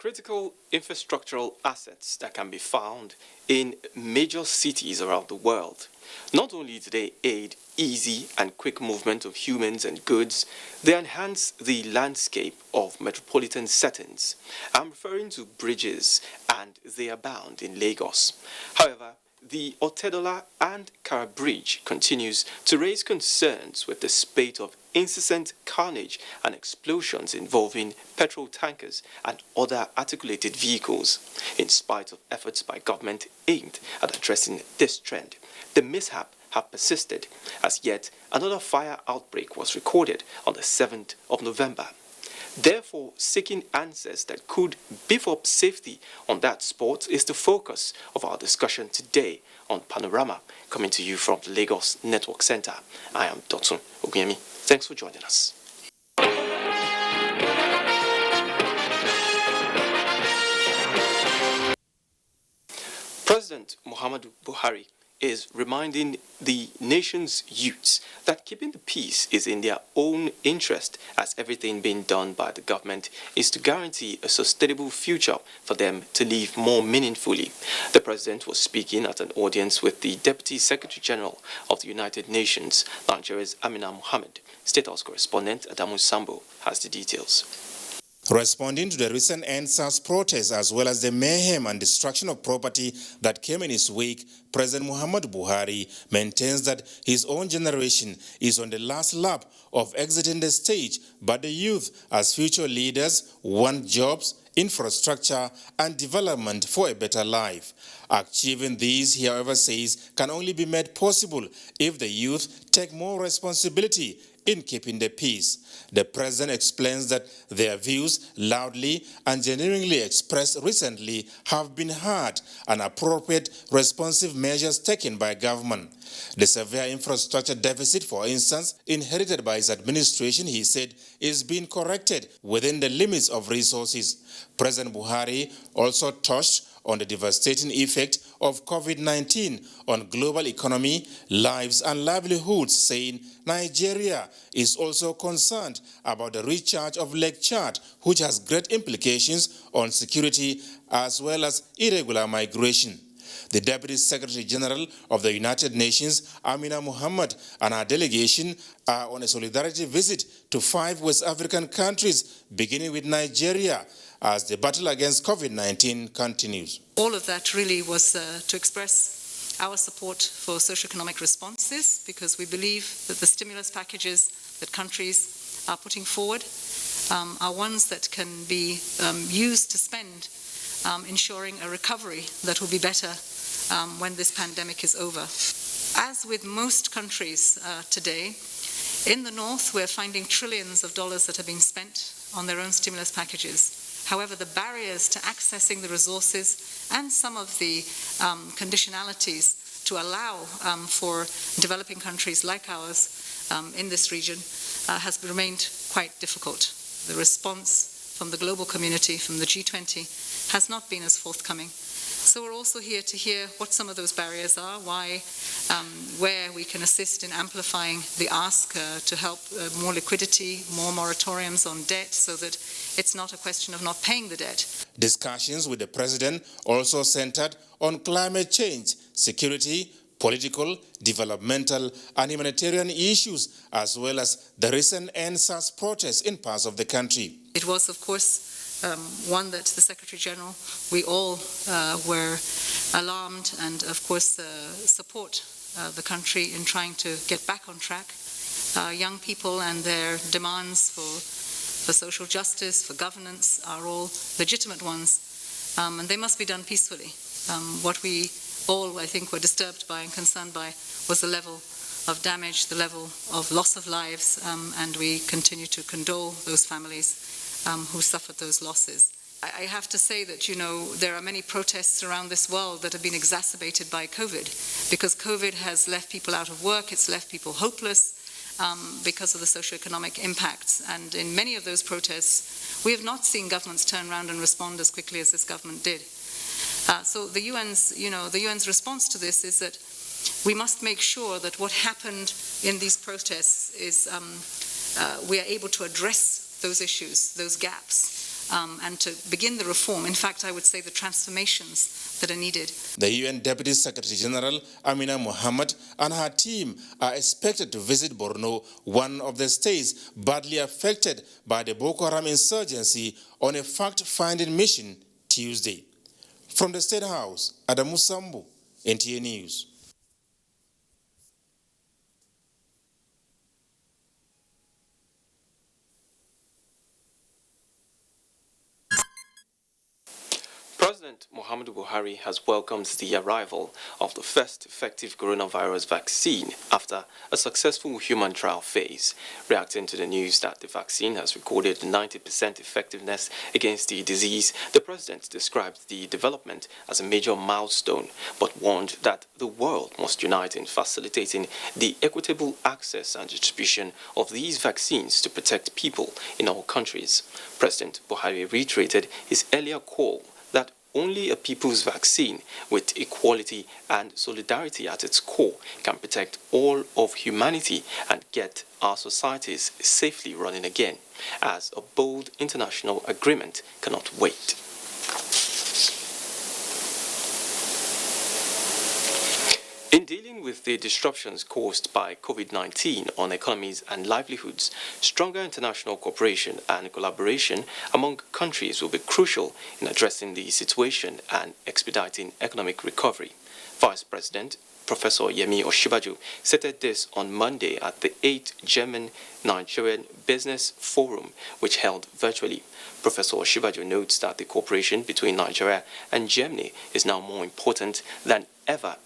critical infrastructural assets that can be found in major cities around the world. Not only do they aid easy and quick movement of humans and goods, they enhance the landscape of metropolitan settings. I'm referring to bridges, and they abound in Lagos. However, the Otedola and Kara Bridge continues to raise concerns with the spate of incessant carnage and explosions involving petrol tankers and other articulated vehicles. In spite of efforts by government aimed at addressing this trend, the mishap have persisted, as yet another fire outbreak was recorded on the 7th of November. Therefore, seeking answers that could beef up safety on that spot is the focus of our discussion today on Panorama, coming to you from the Lagos Network Center. I am Dotun Ogunyemi. Thanks for joining us. President Muhammadu Buhari is reminding the nation's youths that keeping the peace is in their own interest, as everything being done by the government is to guarantee a sustainable future for them to live more meaningfully. The president was speaking at an audience with the Deputy Secretary General of the United Nations, Nigeria's Amina Mohammed. State House correspondent Adamu Sambo has the details. Responding to the recent NSAS protests as well as the mayhem and destruction of property that came in his wake, President Muhammadu Buhari maintains that his own generation is on the last lap of exiting the stage, but the youth, as future leaders, want jobs, infrastructure, and development for a better life. Achieving these, he however says, can only be made possible if the youth take more responsibility in keeping the peace. The president explains that their views, loudly and genuinely expressed recently, have been heard and appropriate responsive measures taken by government. The severe infrastructure deficit, for instance, inherited by his administration, he said, is being corrected within the limits of resources. President Buhari also touched on the devastating effect of COVID-19 on global economy, lives and livelihoods, saying Nigeria is also concerned about the recharge of Lake Chad, which has great implications on security as well as irregular migration. The Deputy Secretary General of the United Nations, Amina Mohammed, and her delegation are on a solidarity visit to 5 West African countries, beginning with Nigeria, as the battle against COVID-19 continues. All of that really was to express our support for socioeconomic responses, because we believe that the stimulus packages that countries are putting forward are ones that can be used to spend ensuring a recovery that will be better when this pandemic is over. As with most countries today, in the north we're finding trillions of dollars that are being spent on their own stimulus packages. However, the barriers to accessing the resources and some of the conditionalities to allow for developing countries like ours in this region has remained quite difficult. The response from the global community, from the G20, has not been as forthcoming. So we're also here to hear what some of those barriers are, why, where we can assist in amplifying the ask to help more liquidity, more moratoriums on debt, so that it's not a question of not paying the debt. Discussions with the president also centered on climate change, security, political, developmental, and humanitarian issues, as well as the recent NSAS protests in parts of the country. It was, of course, one that the Secretary General, we all were alarmed and, of course, support the country in trying to get back on track. Young people and their demands for social justice, for governance, are all legitimate ones, and they must be done peacefully. What we all, I think, were disturbed by and concerned by was the level of damage, the level of loss of lives, and we continue to condole those families who suffered those losses. I have to say that, there are many protests around this world that have been exacerbated by COVID, because COVID has left people out of work, it's left people hopeless because of the socioeconomic impacts. And in many of those protests, we have not seen governments turn around and respond as quickly as this government did. So the UN's response to this is that we must make sure that what happened in these protests is we are able to address those issues, those gaps, and to begin the reform, in fact, I would say the transformations that are needed. The UN Deputy Secretary General Amina Mohammed and her team are expected to visit Borno, one of the states badly affected by the Boko Haram insurgency, on a fact-finding mission Tuesday. From the State House, Adamu Sambu, NTA News. President Muhammadu Buhari has welcomed the arrival of the first effective coronavirus vaccine after a successful human trial phase. Reacting to the news that the vaccine has recorded 90% effectiveness against the disease, the president described the development as a major milestone, but warned that the world must unite in facilitating the equitable access and distribution of these vaccines to protect people in all countries. President Buhari reiterated his earlier call that only a people's vaccine with equality and solidarity at its core can protect all of humanity and get our societies safely running again, as a bold international agreement cannot wait. In dealing with the disruptions caused by COVID-19 on economies and livelihoods, stronger international cooperation and collaboration among countries will be crucial in addressing the situation and expediting economic recovery. Vice President Professor Yemi Osinbajo stated this on Monday at the 8th German-Nigerian Business Forum, which held virtually. Professor Osinbajo notes that the cooperation between Nigeria and Germany is now more important than ever,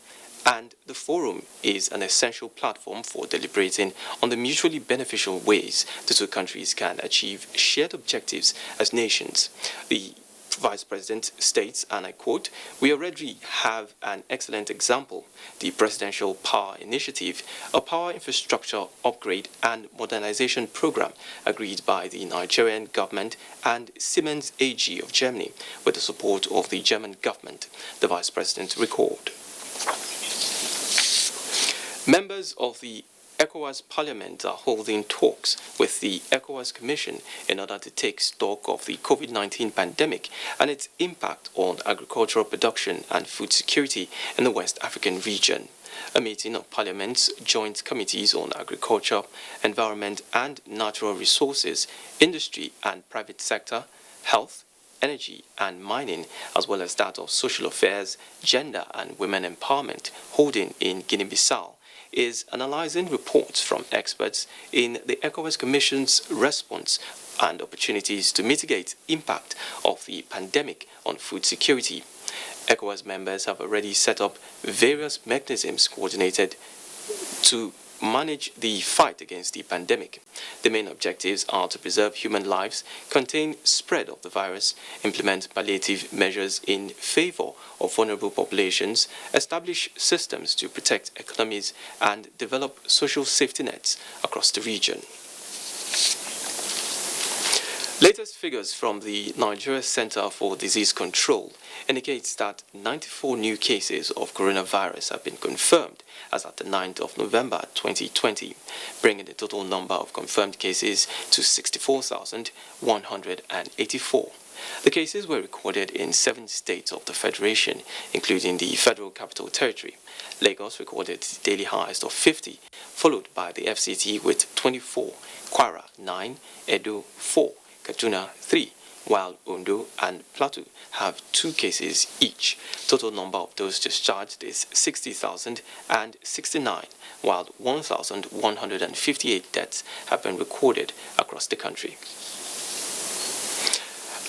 and the forum is an essential platform for deliberating on the mutually beneficial ways the two countries can achieve shared objectives as nations. The Vice President states, and I quote, "We already have an excellent example, the Presidential Power Initiative, a power infrastructure upgrade and modernization program agreed by the Nigerian government and Siemens AG of Germany with the support of the German government," the Vice President recalled. Members of the ECOWAS Parliament are holding talks with the ECOWAS Commission in order to take stock of the COVID-19 pandemic and its impact on agricultural production and food security in the West African region. A meeting of Parliament's joint committees on agriculture, environment and natural resources, industry and private sector, health, energy and mining, as well as that of social affairs, gender and women empowerment, holding in Guinea-Bissau, is analyzing reports from experts in the ECOWAS Commission's response and opportunities to mitigate impact of the pandemic on food security. ECOWAS members have already set up various mechanisms coordinated to manage the fight against the pandemic. The main objectives are to preserve human lives, contain spread of the virus, implement palliative measures in favor of vulnerable populations, establish systems to protect economies, and develop social safety nets across the region. Latest figures from the Nigeria Center for Disease Control indicates that 94 new cases of coronavirus have been confirmed as at the 9th of November 2020, bringing the total number of confirmed cases to 64,184. The cases were recorded in 7 states of the Federation, including the Federal Capital Territory. Lagos recorded the daily highest of 50, followed by the FCT with 24, Kwara 9, Edo 4, Kaduna 3, while Ondo and Plateau have 2 cases each. Total number of those discharged is 60,069, while 1,158 deaths have been recorded across the country.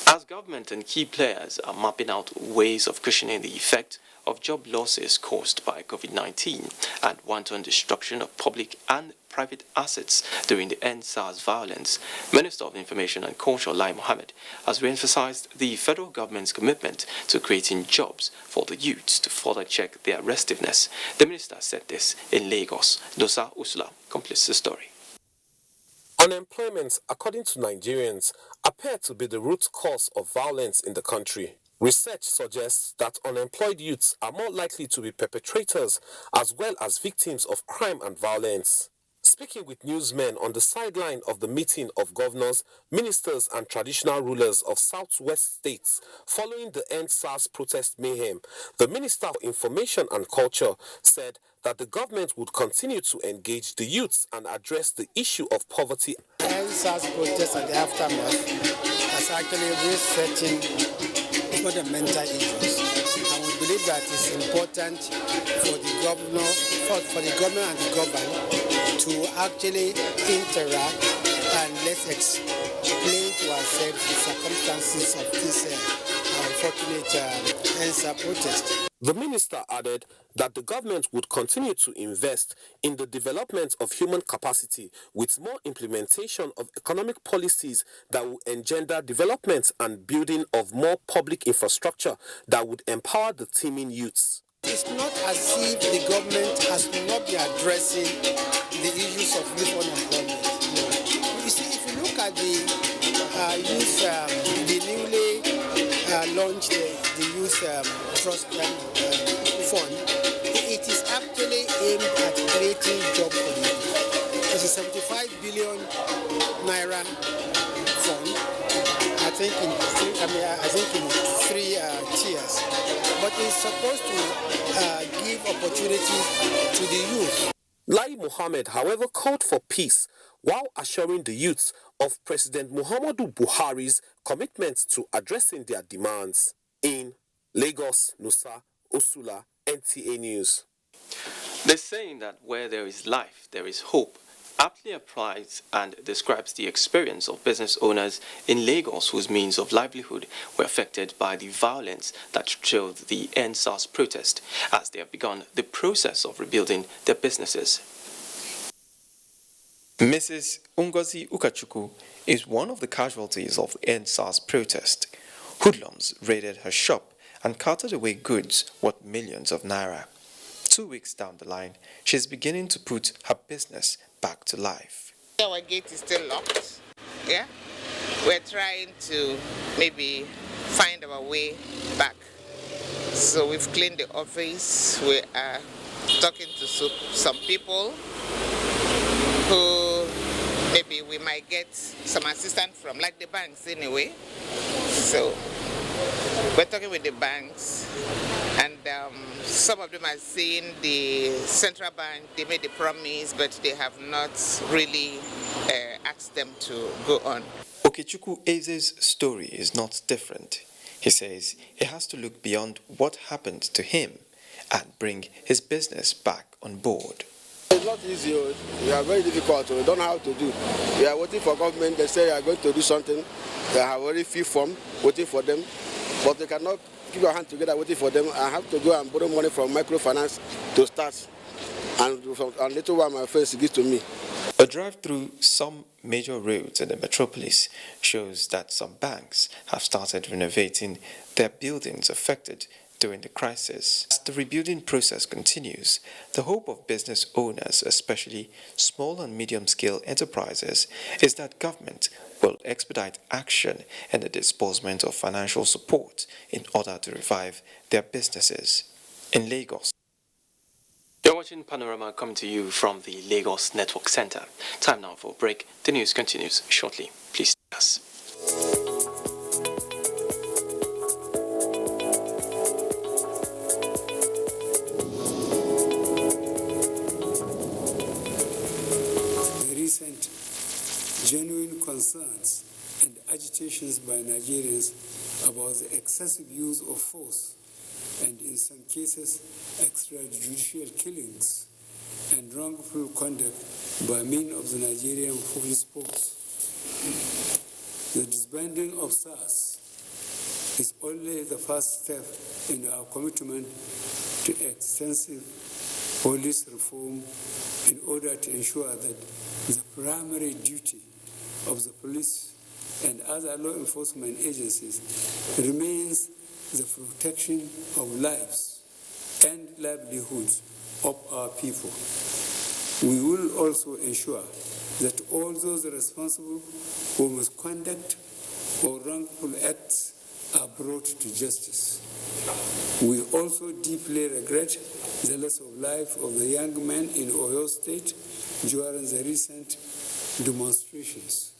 As government and key players are mapping out ways of cushioning the effect of job losses caused by COVID-19 and wanton destruction of public and private assets during the EndSARS violence, Minister of Information and Culture Lai Mohammed has re-emphasized the federal government's commitment to creating jobs for the youths to further check their restiveness. The minister said this in Lagos. Dosa Usula completes the story. Unemployment, according to Nigerians, appears to be the root cause of violence in the country. Research suggests that unemployed youths are more likely to be perpetrators as well as victims of crime and violence. Speaking with newsmen on the sideline of the meeting of governors, ministers and traditional rulers of southwest states following the End SARS protest mayhem, the Minister for Information and Culture said that the government would continue to engage the youths and address the issue of poverty. End SARS protest and the aftermath has actually resetting fundamental issues. And we believe that it's important for the governor, for the government and the governed to actually interact and let's explain to ourselves the circumstances of this unfortunate End SARS protest. The minister added that the government would continue to invest in the development of human capacity with more implementation of economic policies that will engender development and building of more public infrastructure that would empower the teeming youths. It's not as if the government has not been addressing the issues of youth unemployment. No. You see, if you look at the youth, the newly launched the youth trust fund, it is actually aimed at creating jobs for the youth. It's a 75 billion naira fund. I think in three tiers. But it's supposed to give opportunity to the youth. Lai Mohammed, however, called for peace while assuring the youths of President Muhammadu Buhari's commitment to addressing their demands. In Lagos, Nusa Osula, NTA News. The saying that where there is life, there is hope aptly applies and describes the experience of business owners in Lagos whose means of livelihood were affected by the violence that trailed the End SARS protest as they have begun the process of rebuilding their businesses. Mrs. Ngozi Ukachukwu is one of the casualties of the End SARS protest. Hoodlums raided her shop and carted away goods worth millions of naira. 2 weeks down the line, she is beginning to put her business back to life. Our gate is still locked. Yeah, we're trying to maybe find our way back. So we've cleaned the office. We are talking to some people who maybe we might get some assistance from, like the banks anyway. So we're talking with the banks, and some of them are saying the central bank, they made the promise, but they have not really asked them to go on. Okechukwu Eze's story is not different. He says he has to look beyond what happened to him and bring his business back on board. It's not easy. We are very difficult. We don't know how to do. We are waiting for government. They say they are going to do something. They have already filled form, waiting for them. But they cannot keep your hand together waiting for them. I have to go and borrow money from microfinance to start. And later one my friends give to me. A drive through some major roads in the metropolis shows that some banks have started renovating their buildings affected during the crisis. As the rebuilding process continues, the hope of business owners, especially small and medium-scale enterprises, is that government will expedite action in the disbursement of financial support in order to revive their businesses. In Lagos. You're watching Panorama coming to you from the Lagos Network Center. Time now for a break. The news continues shortly. Please stay with us. Genuine concerns and agitations by Nigerians about the excessive use of force and, in some cases, extrajudicial killings and wrongful conduct by men of the Nigerian police force. The disbanding of SARS is only the first step in our commitment to extensive police reform in order to ensure that the primary duty of the police and other law enforcement agencies remains the protection of lives and livelihoods of our people. We will also ensure that all those responsible for misconduct or wrongful acts are brought to justice. We also deeply regret the loss of life of the young man in Oyo State during the recent demonstrations.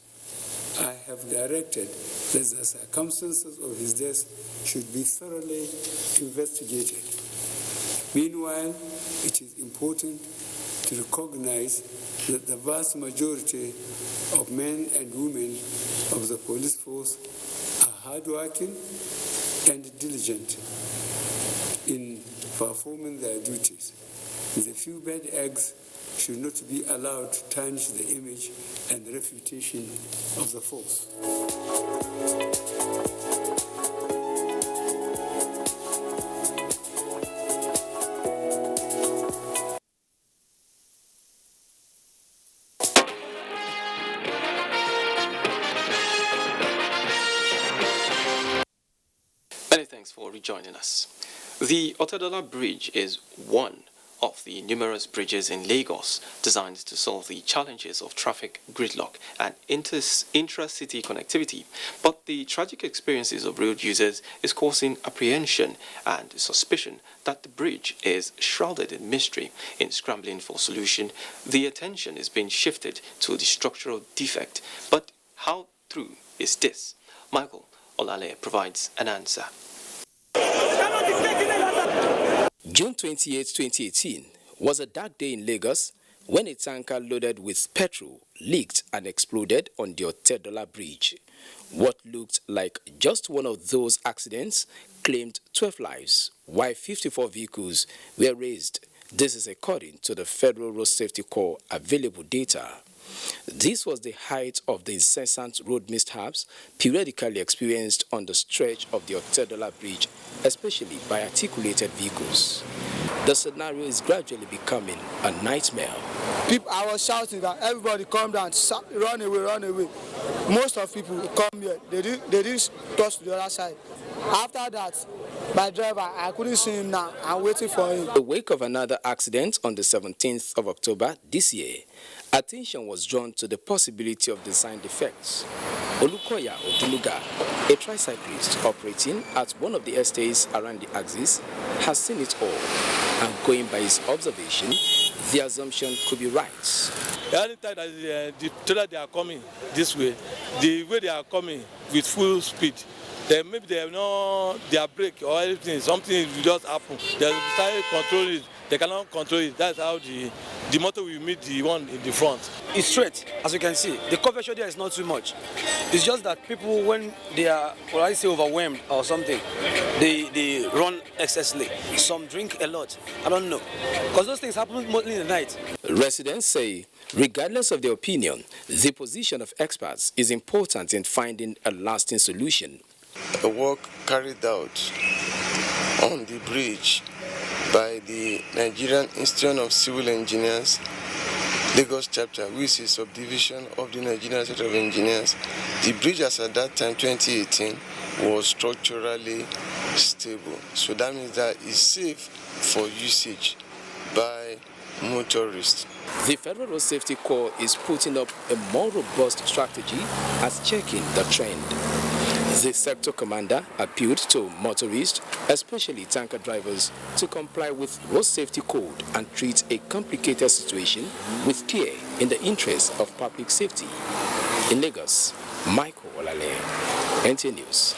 I have directed that the circumstances of his death should be thoroughly investigated. Meanwhile, it is important to recognize that the vast majority of men and women of the police force are hardworking and diligent in performing their duties. The few bad eggs should not be allowed to tarnish the image and reputation of the force. Many thanks for rejoining us. The Otedola Bridge is one of the numerous bridges in Lagos designed to solve the challenges of traffic gridlock and intra-city connectivity. But the tragic experiences of road users is causing apprehension and suspicion that the bridge is shrouded in mystery. In scrambling for solution, the attention is being shifted to the structural defect. But how true is this? Michael Olale provides an answer. June 28, 2018 was a dark day in Lagos when a tanker loaded with petrol leaked and exploded on the Otedola Bridge. What looked like just one of those accidents claimed 12 lives, while 54 vehicles were razed. This is according to the Federal Road Safety Corps available data. This was the height of the incessant road mishaps periodically experienced on the stretch of the Otedola Bridge, especially by articulated vehicles. The scenario is gradually becoming a nightmare. I was shouting that everybody come down, run away, run away. Most of people come here, they didn't touch the other side. After that, my driver, I couldn't see him now. I'm waiting for him. In the wake of another accident on the 17th of October this year, attention was drawn to the possibility of design defects. Olukoya Oduluga, a tricyclist operating at one of the estates around the axis, has seen it all, and going by his observation, the assumption could be right. Anytime that the trailer they are coming this way, the way they are coming with full speed, then maybe they have no their brake or anything, something will just happen. They start controlling it, they cannot control it. That's how the motor will meet the one in the front. It's straight, as you can see. The curvature there is not too much. It's just that people, when they are, well, I say overwhelmed or something, they run excessively. Some drink a lot. I don't know. Because those things happen mostly in the night. Residents say, regardless of their opinion, the position of experts is important in finding a lasting solution. The work carried out on the bridge by the Nigerian Institute of Civil Engineers, Lagos chapter, which is a subdivision of the Nigerian Institute of Engineers. The bridge as at that time, 2018, was structurally stable. So that means that it's safe for usage by motorists. The Federal Road Safety Corps is putting up a more robust strategy as checking the trend. The sector commander appealed to motorists, especially tanker drivers, to comply with road safety code and treat a complicated situation with care in the interest of public safety. In Lagos, Michael Olale, NTA News.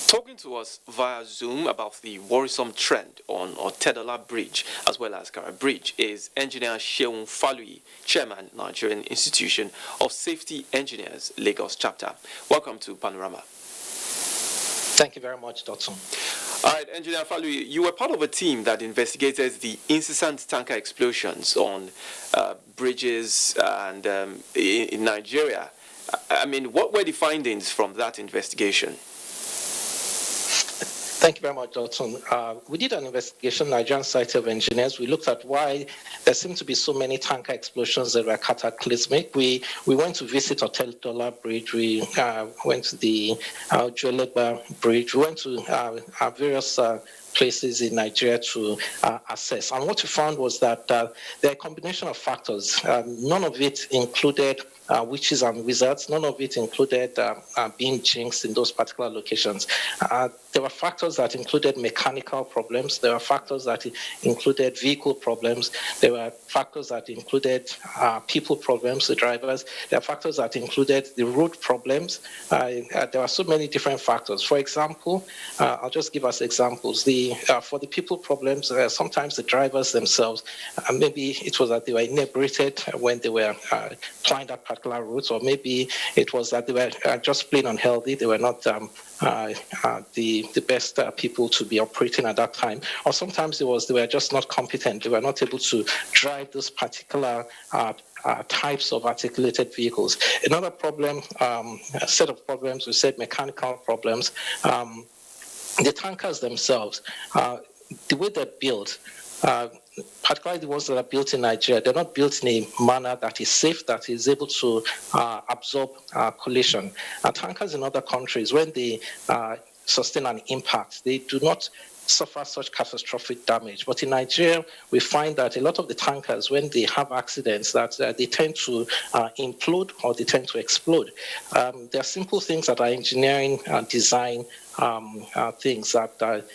Talking to us via Zoom about the worrisome trend on Otedola Bridge as well as Kara Bridge is Engineer Sheun Falui, Chairman, Nigerian Institution of Safety Engineers, Lagos Chapter. Welcome to Panorama. Thank you very much, Dotson. All right, Engineer Falui, you were part of a team that investigated the incessant tanker explosions on bridges and in Nigeria. I mean, what were the findings from that investigation? Thank you very much, Dotson. We did an investigation, Nigerian Society of Engineers. We looked at why there seemed to be so many tanker explosions that were cataclysmic. We went to visit Otedola Bridge. We went to the Joeleba Bridge. We went to various places in Nigeria to assess. And what we found was that there are a combination of factors. None of it included witches and wizards. None of it included being jinxed in those particular locations. There were factors that included mechanical problems. There were factors that included vehicle problems. There were factors that included people problems, the drivers. There are factors that included the road problems. There are so many different factors. For example, I'll just give us examples. For the people problems, sometimes the drivers themselves, maybe it was that they were inebriated when they were plying that particular route, or maybe it was that they were just plain unhealthy. They were not the best people to be operating at that time, or sometimes they were just not competent. They were not able to drive those particular types of articulated vehicles. Another problem, a set of problems, we said mechanical problems. The tankers themselves, the way they're built, particularly the ones that are built in Nigeria, they're not built in a manner that is safe, that is able to absorb collision. Tankers in other countries, when they sustain an impact, they do not suffer such catastrophic damage. But in Nigeria, we find that a lot of the tankers, when they have accidents, that they tend to implode or they tend to explode. There are simple things that are engineering design things that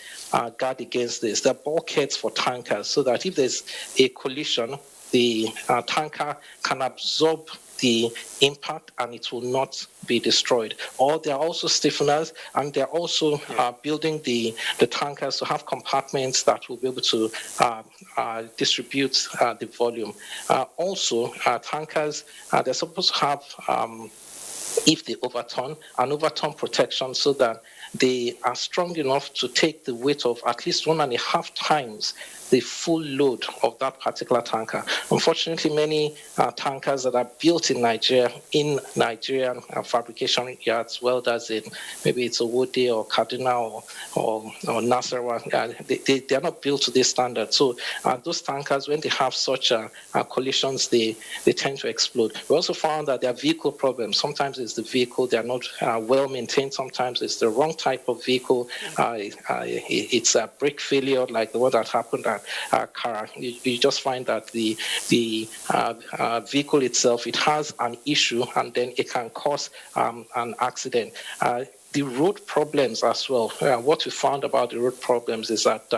guard against this. There are bulkheads for tankers so that if there's a collision, the tanker can absorb the impact and it will not be destroyed. Or there are also stiffeners, and they're also building the tankers to have compartments that will be able to distribute the volume. Also, tankers, they're supposed to have, if they overturn, an overturn protection so that they are strong enough to take the weight of at least 1.5 times the full load of that particular tanker. Unfortunately, many tankers that are built in Nigerian fabrication yards, welders in maybe it's Owode or Kaduna or Nasarawa, they are not built to this standard. So those tankers, when they have such collisions, they tend to explode. We also found that there are vehicle problems. Sometimes it's the vehicle, they are not well maintained. Sometimes it's the wrong type of vehicle. It's a brake failure like the one that happened at car. You just find that the vehicle itself, it has an issue, and then it can cause an accident. The road problems as well. What we found about the road problems is that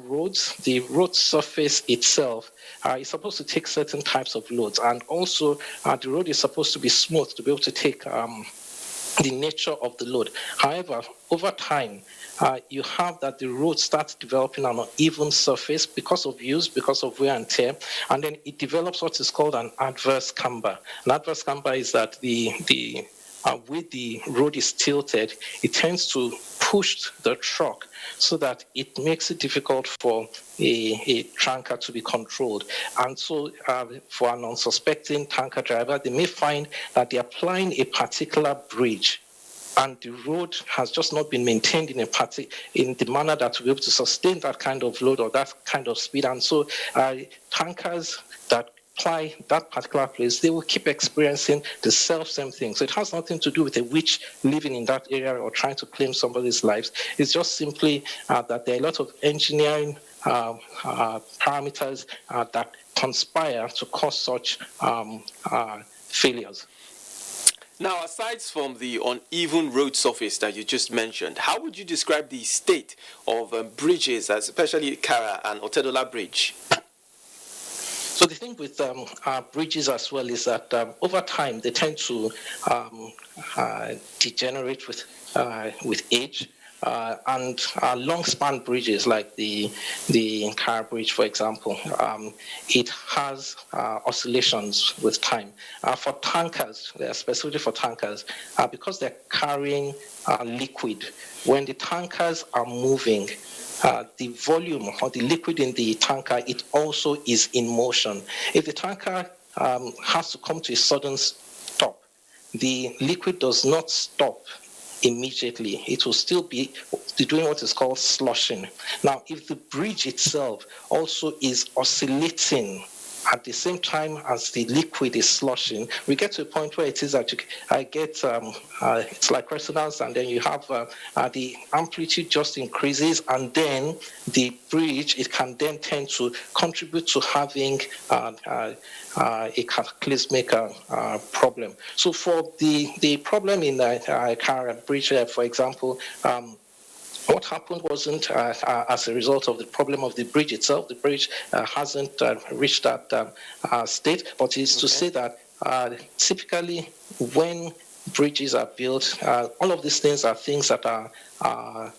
roads, the road surface itself, is supposed to take certain types of loads, and also the road is supposed to be smooth to be able to take the nature of the load. However, over time, you have that the road starts developing an uneven surface because of use, because of wear and tear, and then it develops what is called an adverse camber. An adverse camber is that the way the road is tilted, it tends to push the truck so that it makes it difficult for a tanker to be controlled. And so for an unsuspecting tanker driver, they may find that they're applying a particular bridge and the road has just not been maintained in the manner that will be able to sustain that kind of load or that kind of speed. And so tankers that apply that particular place, they will keep experiencing the self-same thing. So it has nothing to do with a witch living in that area or trying to claim somebody's lives. It's just simply that there are a lot of engineering parameters that conspire to cause such failures. Now, aside from the uneven road surface that you just mentioned, how would you describe the state of bridges, especially Kara and Otedola Bridge? So the thing with bridges as well is that over time they tend to degenerate with age. And long span bridges like the Kara Bridge, for example, it has oscillations with time. For tankers, specifically for tankers, because they're carrying liquid, when the tankers are moving, the volume or the liquid in the tanker, it also is in motion. If the tanker has to come to a sudden stop, the liquid does not stop immediately. It will still be doing what is called sloshing. Now, if the bridge itself also is oscillating at the same time as the liquid is sloshing, we get to a point where it is that I get, it's like resonance, and then you have the amplitude just increases, and then the bridge, it can then tend to contribute to having a cataclysmic problem. So for the problem in Kara Bridge, for example, what happened wasn't as a result of the problem of the bridge itself. The bridge hasn't reached that state, but it's to say that typically when bridges are built, all of these things are things that are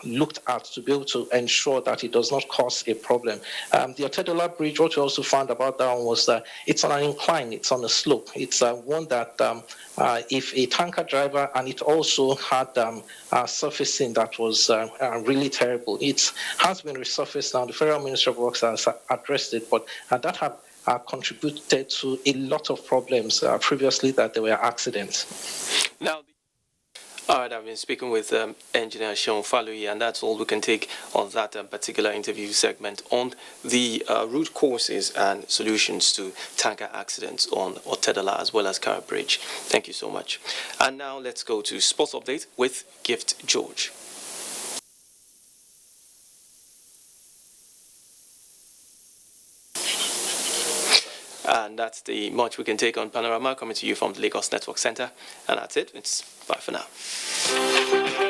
looked at to be able to ensure that it does not cause a problem. The Otedola Bridge, what we also found about that one was that it's on an incline, it's on a slope. It's one that if a tanker driver, and it also had surfacing that was really terrible. It has been resurfaced now. The Federal Ministry of Works has addressed it, but that had contributed to a lot of problems previously, that there were accidents. Now, all right, I've been speaking with Engineer Sean Falui, and that's all we can take on that particular interview segment on the root causes and solutions to tanker accidents on Otedola as well as Kara Bridge. Thank you so much. And now let's go to Sports Update with Gift George. And that's the much we can take on Panorama, coming to you from the Lagos Network Center. And that's it. It's bye for now.